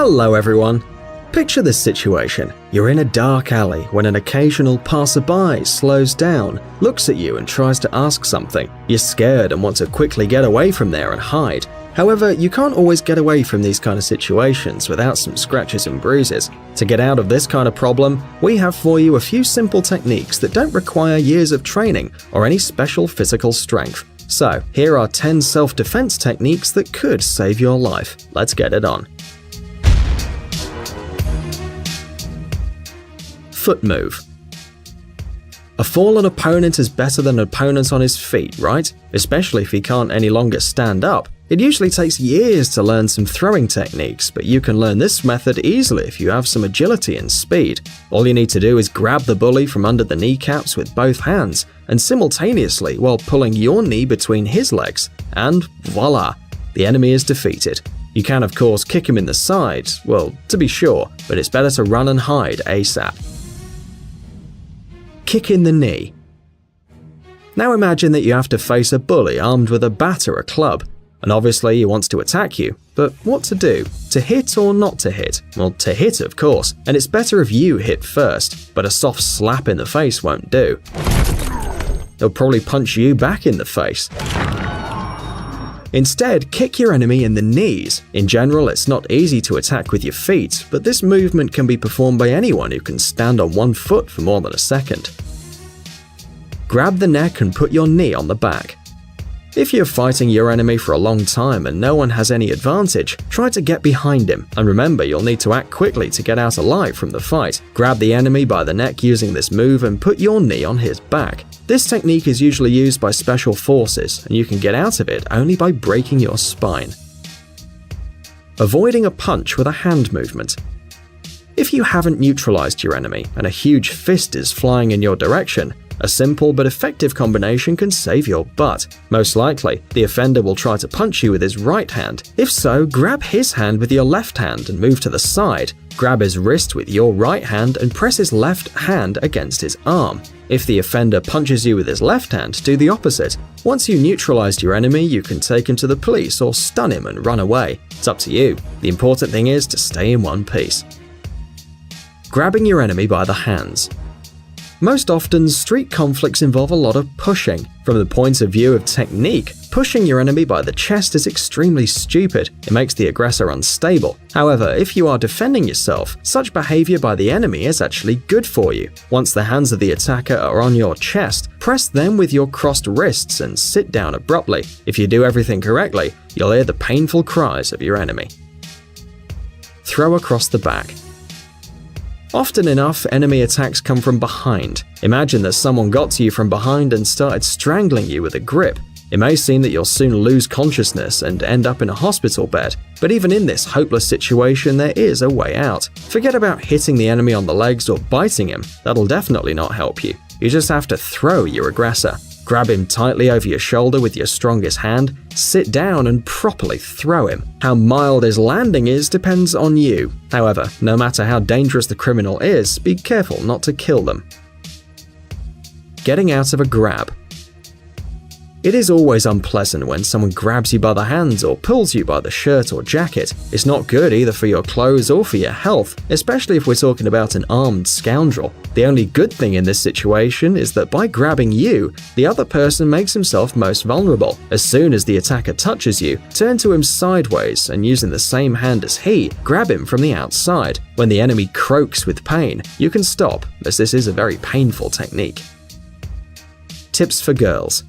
Hello everyone! Picture this situation. You're in a dark alley when an occasional passerby slows down, looks at you and tries to ask something. You're scared and want to quickly get away from there and hide. However, you can't always get away from these kind of situations without some scratches and bruises. To get out of this kind of problem, we have for you a few simple techniques that don't require years of training or any special physical strength. So, here are 10 self-defense techniques that could save your life. Let's get it on. Foot move. A fallen opponent is better than an opponent on his feet, right? Especially if he can't any longer stand up. It usually takes years to learn some throwing techniques, but you can learn this method easily if you have some agility and speed. All you need to do is grab the bully from under the kneecaps with both hands, and simultaneously while pulling your knee between his legs, and voila, the enemy is defeated. You can of course kick him in the side, well, to be sure, but it's better to run and hide ASAP. Kick in the knee. Now imagine that you have to face a bully armed with a bat or a club, and obviously he wants to attack you, but what to do? To hit or not to hit? Well, to hit of course, and it's better if you hit first, but a soft slap in the face won't do. He'll probably punch you back in the face. Instead, kick your enemy in the knees. In general, it's not easy to attack with your feet, but this movement can be performed by anyone who can stand on one foot for more than a second. Grab the neck and put your knee on the back. If you're fighting your enemy for a long time and no one has any advantage, try to get behind him, and remember you'll need to act quickly to get out alive from the fight. Grab the enemy by the neck using this move and put your knee on his back. This technique is usually used by special forces, and you can get out of it only by breaking your spine. Avoiding a punch with a hand movement. If you haven't neutralized your enemy and a huge fist is flying in your direction, a simple but effective combination can save your butt. Most likely, the offender will try to punch you with his right hand. If so, grab his hand with your left hand and move to the side. Grab his wrist with your right hand and press his left hand against his arm. If the offender punches you with his left hand, do the opposite. Once you neutralized your enemy, you can take him to the police or stun him and run away. It's up to you. The important thing is to stay in one piece. Grabbing your enemy by the hands. Most often, street conflicts involve a lot of pushing. From the point of view of technique, pushing your enemy by the chest is extremely stupid. It makes the aggressor unstable. However, if you are defending yourself, such behavior by the enemy is actually good for you. Once the hands of the attacker are on your chest, press them with your crossed wrists and sit down abruptly. If you do everything correctly, you'll hear the painful cries of your enemy. Throw across the back. Often enough, enemy attacks come from behind. Imagine that someone got to you from behind and started strangling you with a grip. It may seem that you'll soon lose consciousness and end up in a hospital bed, but even in this hopeless situation, there is a way out. Forget about hitting the enemy on the legs or biting him. That'll definitely not help you. You just have to throw your aggressor. Grab him tightly over your shoulder with your strongest hand, sit down and properly throw him. How mild his landing is depends on you. However, no matter how dangerous the criminal is, be careful not to kill them. Getting out of a grab. It is always unpleasant when someone grabs you by the hands or pulls you by the shirt or jacket. It's not good either for your clothes or for your health, especially if we're talking about an armed scoundrel. The only good thing in this situation is that by grabbing you, the other person makes himself most vulnerable. As soon as the attacker touches you, turn to him sideways and using the same hand as he, grab him from the outside. When the enemy croaks with pain, you can stop, as this is a very painful technique. Tips for girls.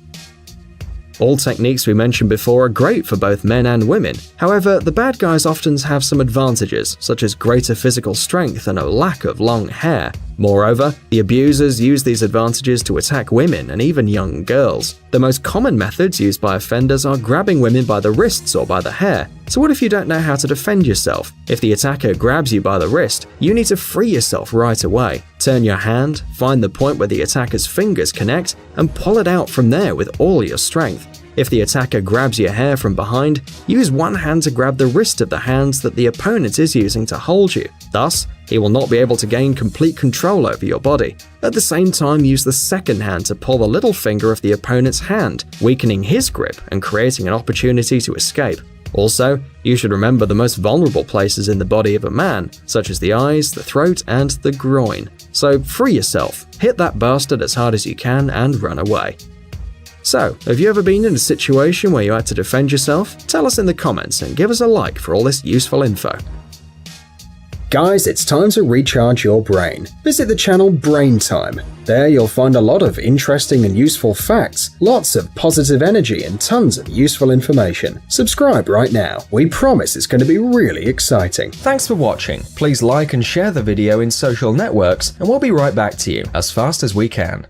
All techniques we mentioned before are great for both men and women. However, the bad guys often have some advantages, such as greater physical strength and a lack of long hair. Moreover, the abusers use these advantages to attack women and even young girls. The most common methods used by offenders are grabbing women by the wrists or by the hair. So what if you don't know how to defend yourself? If the attacker grabs you by the wrist, you need to free yourself right away. Turn your hand, find the point where the attacker's fingers connect, and pull it out from there with all your strength. If the attacker grabs your hair from behind, use one hand to grab the wrist of the hands that the opponent is using to hold you. Thus, he will not be able to gain complete control over your body. At the same time, use the second hand to pull the little finger of the opponent's hand, weakening his grip and creating an opportunity to escape. Also, you should remember the most vulnerable places in the body of a man, such as the eyes, the throat, and the groin. So free yourself, hit that bastard as hard as you can, and run away. So, have you ever been in a situation where you had to defend yourself? Tell us in the comments and give us a like for all this useful info. Guys, it's time to recharge your brain. Visit the channel Brain Time. There you'll find a lot of interesting and useful facts, lots of positive energy, and tons of useful information. Subscribe right now. We promise it's going to be really exciting. Thanks for watching. Please like and share the video in social networks, and we'll be right back to you as fast as we can.